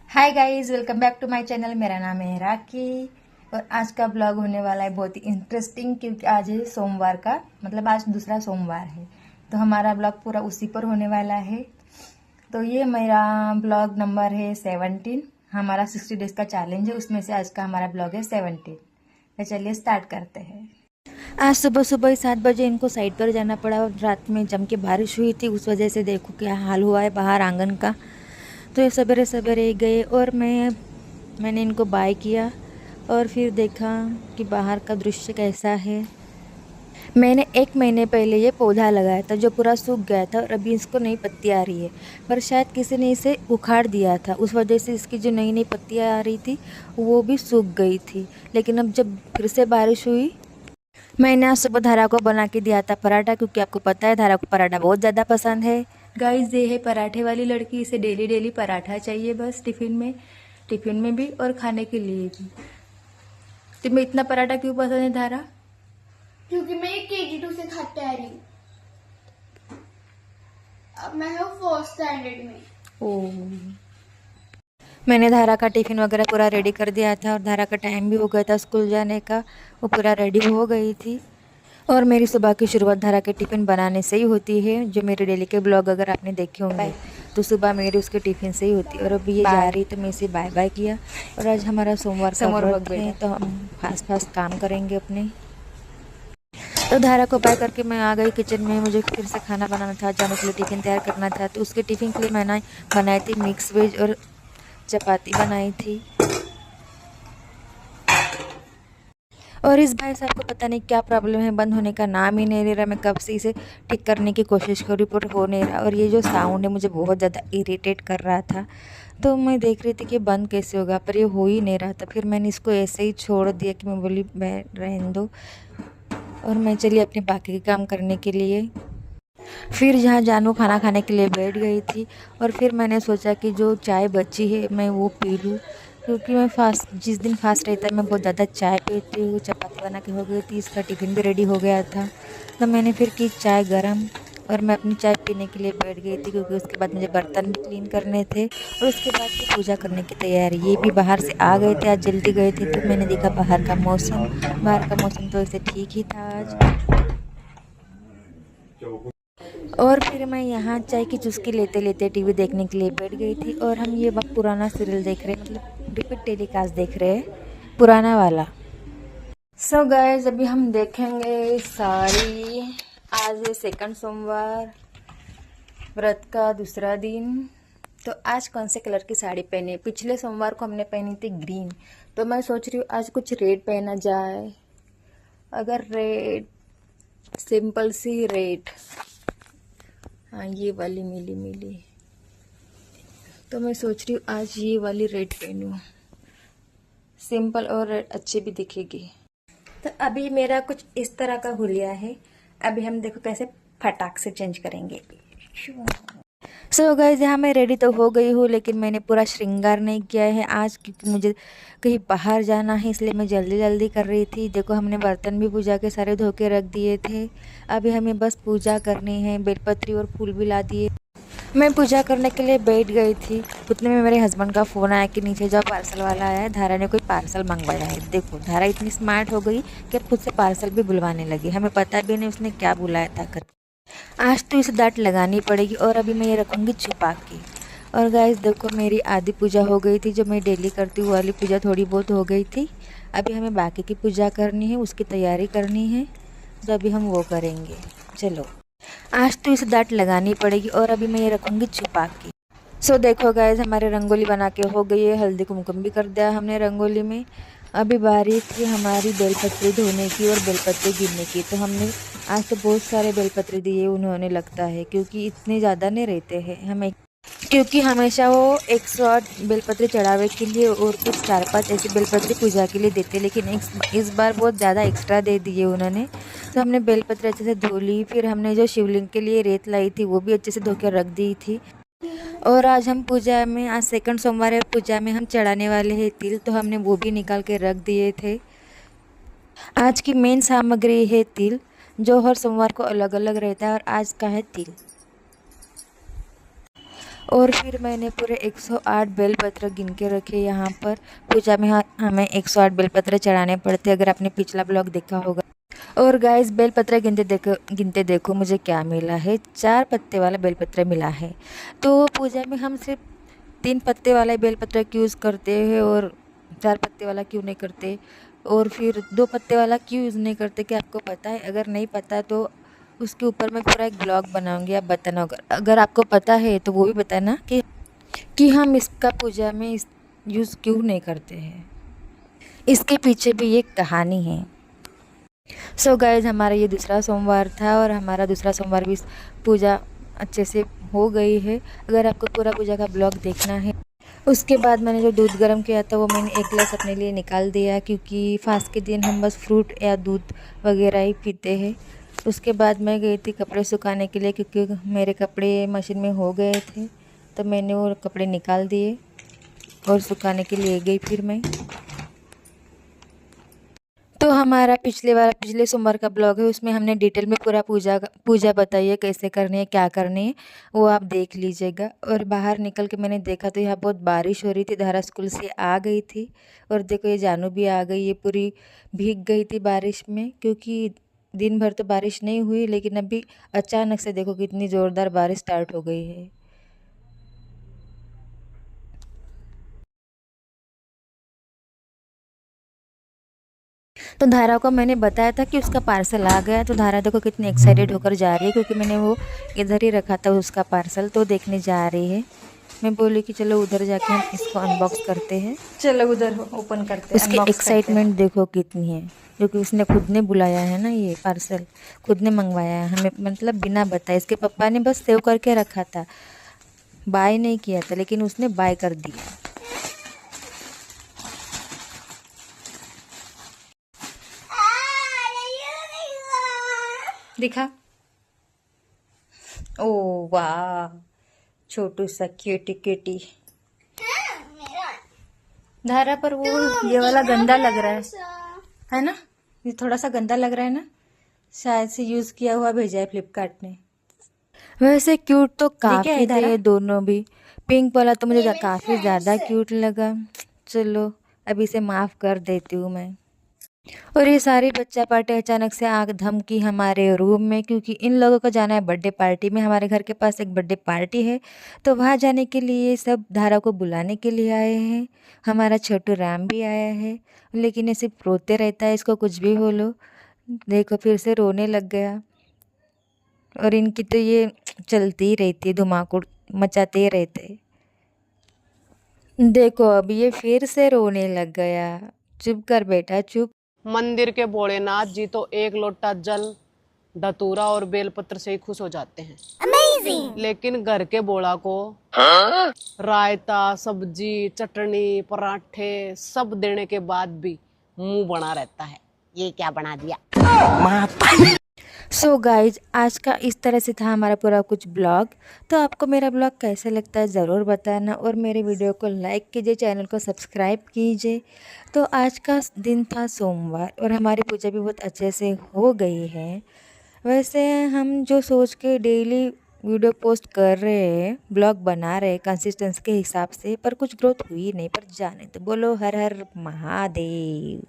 Hi guys, welcome back to my channel. मेरा नाम है राखी और आज का ब्लॉग होने वाला है बहुत ही इंटरेस्टिंग, क्योंकि आज है सोमवार का, मतलब आज दूसरा सोमवार है। तो हमारा ब्लॉग पूरा उसी पर होने वाला है। तो ये मेरा ब्लॉग नंबर है 17। हमारा 60 डेज का चैलेंज है, उसमें से आज का हमारा ब्लॉग है 17। तो चलिए स्टार्ट करते हैं। आज सुबह सुबह ही 7 बजे इनको साइड पर जाना पड़ा और रात में जम के बारिश हुई थी, उस वजह से देखो क्या हाल हुआ है बाहर आंगन का। तो ये सवेरे सवेरे गए और मैंने इनको बाय किया और फिर देखा कि बाहर का दृश्य कैसा है। मैंने 1 महीने पहले ये पौधा लगाया था जो पूरा सूख गया था और अभी इसको नई पत्ती आ रही है, पर शायद किसी ने इसे उखाड़ दिया था, उस वजह से इसकी जो नई नई पत्तियाँ आ रही थी वो भी सूख गई थी। लेकिन अब जब फिर से बारिश हुई, मैंने आज सुबह धारा को बना के दिया था पराठा, क्योंकि आपको पता है धारा को पराठा बहुत ज़्यादा पसंद है। गाइस, ये है पराठे वाली लड़की, इसे डेली डेली पराठा चाहिए बस, टिफिन में भी और खाने के लिए भी। तुम्हें इतना पराठा क्यों पसंद है धारा? क्योंकि मैं KG2 से खाते आ रही हूँ। अब मैं हूँ 4th स्टैंडर्ड में। ओह, मैंने धारा का टिफ़िन वगैरह पूरा रेडी कर दिया था और धारा का टाइम भी हो गया था स्कूल जाने का, वो पूरा रेडी हो गई थी। और मेरी सुबह की शुरुआत धारा के टिफ़िन बनाने से ही होती है। जो मेरे डेली के ब्लॉग अगर आपने देखे होंगे तो सुबह मेरी उसके टिफ़िन से ही होती है। और अभी ये जा रही तो मैं इसे बाय बाय किया। और आज हमारा सोमवार का व्रत है, तो हम फास्ट फास्ट काम करेंगे अपने। तो धारा को बाय करके मैं आ गई किचन में। मुझे फिर से खाना बनाना था, जाने के लिए टिफ़िन तैयार करना था। तो उसके टिफ़िन के लिए मैंने बनाई थी मिक्स वेज और चपाती बनाई थी। और इस भाई साहब को पता नहीं क्या प्रॉब्लम है, बंद होने का नाम ही नहीं ले रहा। मैं कब से इसे ठीक करने की कोशिश कर रही पर हो नहीं रहा। और ये जो साउंड है मुझे बहुत ज़्यादा इरिटेट कर रहा था। तो मैं देख रही थी कि बंद कैसे होगा, पर ये हो ही नहीं रहा था। फिर मैंने इसको ऐसे ही छोड़ दिया कि मैं बोली मैं रहने दो, और मैं चली अपने बाकी के काम करने के लिए। फिर जहाँ जानू खाना खाने के लिए बैठ गई थी और फिर मैंने सोचा कि जो चाय बची है मैं वो पी लूँ, क्योंकि मैं जिस दिन फास्ट रहता है मैं बहुत ज़्यादा चाय पीती हूँ। चपाती बना के हो गई थी, इसका टिफ़िन भी रेडी हो गया था। तो मैंने फिर की चाय गरम और मैं अपनी चाय पीने के लिए बैठ गई थी, क्योंकि उसके बाद मुझे बर्तन भी क्लीन करने थे और उसके बाद फिर पूजा करने की तैयारी। ये भी बाहर से आ गए थे, आज जल्दी गए थे। तो मैंने देखा बाहर का मौसम तो ऐसे ठीक ही था आज। और फिर मैं यहाँ चाय की चुस्की लेते लेते टीवी देखने के लिए बैठ गई थी। और हम ये वक्त पुराना सीरियल देख रहे हैं, मतलब रिपीट टेलीकास्ट देख रहे हैं, पुराना वाला। सो गाइस, अभी हम देखेंगे साड़ी। आज है सेकंड सोमवार, व्रत का दूसरा दिन। तो आज कौन से कलर की साड़ी पहने? पिछले सोमवार को हमने पहनी थी ग्रीन, तो मैं सोच रही हूँ आज कुछ रेड पहना जाए। अगर रेड, सिंपल सी रेड, हाँ ये वाली मिली मिली, तो मैं सोच रही हूँ आज ये वाली रेड पहनूँ। सिंपल और रेड अच्छी भी दिखेगी। तो अभी मेरा कुछ इस तरह का हुलिया है। अभी हम देखो कैसे फटाक से चेंज करेंगे। सो गाइस, यहाँ मैं रेडी तो हो गई हूँ, लेकिन मैंने पूरा श्रृंगार नहीं किया है आज, क्योंकि मुझे कहीं बाहर जाना है, इसलिए मैं जल्दी जल्दी कर रही थी। देखो हमने बर्तन भी पूजा के सारे धो के रख दिए थे। अभी हमें बस पूजा करनी है, बेलपत्री और फूल भी ला दिए। मैं पूजा करने के लिए बैठ गई थी, उतने में मेरे हस्बैंड का फ़ोन आया कि नीचे जाओ, पार्सल वाला आया है, धारा ने कोई पार्सल मंगवाया है। देखो धारा इतनी स्मार्ट हो गई कि अब खुद से पार्सल भी बुलवाने लगी, हमें पता भी नहीं उसने क्या बुलाया था कर। आज तो इसे डांट लगानी पड़ेगी। और अभी मैं ये रखूँगी छुपा के। और गाइस देखो, मेरी आधी पूजा हो गई थी, जो मैं डेली करती हूँ वाली पूजा थोड़ी बहुत हो गई थी। अभी हमें बाकी की पूजा करनी है, उसकी तैयारी करनी है, तो अभी हम वो करेंगे। चलो, आज तो इसे डांट लगानी पड़ेगी। और अभी मैं ये रखूँगी छुपा के। सो देखो गाइस, हमारे रंगोली बना के हो गई है, हल्दी कुमकुम भी कर दिया हमने रंगोली में। अभी बारी थी हमारी बेलपत्री धोने की और बेलपत्री गिनने की। तो हमने आज तो बहुत सारे बेलपत्री दिए उन्होंने, लगता है, क्योंकि इतने ज़्यादा नहीं रहते हैं हमें, क्योंकि हमेशा वो 108 बेलपत्री चढ़ावे के लिए और कुछ 4-5 ऐसी बेलपत्री पूजा के लिए देते, लेकिन इस बार बहुत ज़्यादा एक्स्ट्रा दे दिए उन्होंने। तो हमने बेलपत्री अच्छे से धो ली। फिर हमने जो शिवलिंग के लिए रेत लाई थी वो भी अच्छे से धो के रख दी थी। और आज हम पूजा में, आज सेकंड सोमवार है, पूजा में हम चढ़ाने वाले हैं तिल, तो हमने वो भी निकाल के रख दिए थे। आज की मेन सामग्री है तिल, जो हर सोमवार को अलग अलग रहता है, और आज का है तिल। और फिर मैंने पूरे 108 बेलपत्र गिन के रखे यहाँ पर। पूजा में हमें 108 बेलपत्र चढ़ाने पड़ते, अगर आपने पिछला ब्लॉग देखा होगा। और गाइस बेलपत्र गिनते देखो मुझे क्या मिला है, 4 पत्ते वाला बेलपत्र मिला है। तो पूजा में हम सिर्फ 3 पत्ते वाला बेलपत्र क्यों यूज़ करते हैं और 4 पत्ते वाला क्यों नहीं करते, और फिर 2 पत्ते वाला क्यों यूज़ नहीं करते, क्या आपको पता है? अगर नहीं पता तो उसके ऊपर मैं पूरा एक ब्लॉग बनाऊंगी, आप बताना। अगर आपको पता है तो वो भी बताना कि हम इसका पूजा में यूज़ क्यों नहीं करते हैं। इसके पीछे भी एक कहानी है। सो गाइज हमारा ये दूसरा सोमवार था और हमारा दूसरा सोमवार भी पूजा अच्छे से हो गई है। अगर आपको पूरा पूजा का ब्लॉग देखना है, उसके बाद मैंने जो दूध गर्म किया था वो मैंने एक गिलास अपने लिए निकाल दिया, क्योंकि फास्ट के दिन हम बस फ्रूट या दूध वगैरह ही पीते हैं। उसके बाद मैं गई थी कपड़े सुखाने के लिए, क्योंकि मेरे कपड़े मशीन में हो गए थे, तो मैंने वो कपड़े निकाल दिए और सुखाने के लिए गई फिर मैं। तो हमारा पिछले सोमवार का ब्लॉग है, उसमें हमने डिटेल में पूरा पूजा बताई है, कैसे करनी है, क्या करनी है, वो आप देख लीजिएगा। और बाहर निकल के मैंने देखा तो यहाँ बहुत बारिश हो रही थी, धारा स्कूल से आ गई थी। और देखो ये जानू भी आ गई, ये पूरी भीग गई थी बारिश में, क्योंकि दिन भर तो बारिश नहीं हुई, लेकिन अभी अचानक से देखो कितनी ज़ोरदार बारिश स्टार्ट हो गई है। तो धारा को मैंने बताया था कि उसका पार्सल आ गया, तो धारा देखो कितनी एक्साइटेड होकर जा रही है, क्योंकि मैंने वो इधर ही रखा था उसका पार्सल, तो देखने जा रही है। मैं बोली कि चलो उधर जाके हम इसको अनबॉक्स करते हैं। चलो उधर ओपन करते हैं, उसकी अनबॉक्स करते हैं। एक्साइटमेंट देखो कितनी है, क्योंकि उसने खुद ने बुलाया है ना, ये पार्सल खुद ने मंगवाया है हमें, मतलब बिना बताए। इसके पापा ने बस सेव करके रखा था, बाय नहीं किया था, लेकिन उसने बाय कर दिया। दिखा। ओ वाह, छोटू सा क्यूटी क्यूटी। धारा पर वो ये वाला गंदा लग रहा है ना? ये थोड़ा सा गंदा लग रहा है ना, शायद से यूज किया हुआ भेजा है फ्लिपकार्ट ने। वैसे क्यूट तो काफ़ी है धारा? थे दोनों भी। पिंक वाला तो मुझे काफ़ी ज़्यादा क्यूट लगा। चलो अब इसे माफ़ कर देती हूँ मैं। और ये सारी बच्चा पार्टी अचानक से आग धमकी हमारे रूम में, क्योंकि इन लोगों को जाना है बर्थडे पार्टी में। हमारे घर के पास एक बर्थडे पार्टी है, तो वहाँ जाने के लिए सब धारा को बुलाने के लिए आए हैं। हमारा छोटू राम भी आया है, लेकिन ये सिर्फ रोते रहता है, इसको कुछ भी बोलो। देखो फिर से रोने लग गया। और इनकी तो ये चलती ही रहती है, धुमाकूड़ मचाते ही रहते। देखो अब ये फिर से रोने लग गया। चुप कर बेटा चुप। मंदिर के भोलेनाथ जी तो एक लोटा जल, धतूरा और बेलपत्र से ही खुश हो जाते हैं। Amazing! लेकिन घर के भोला को रायता, सब्जी, चटनी, पराठे सब देने के बाद भी मुंह बना रहता है, ये क्या बना दिया। सो गाइज आज का इस तरह से था हमारा पूरा कुछ ब्लॉग। तो आपको मेरा ब्लॉग कैसे लगता है ज़रूर बताना, और मेरे वीडियो को लाइक कीजिए, चैनल को सब्सक्राइब कीजिए। तो आज का दिन था सोमवार और हमारी पूजा भी बहुत अच्छे से हो गई है। वैसे हम जो सोच के डेली वीडियो पोस्ट कर रहे हैं, ब्लॉग बना रहे हैं कंसिस्टेंसी के हिसाब से, पर कुछ ग्रोथ हुई नहीं। पर जाने तो बोलो, हर हर महादेव।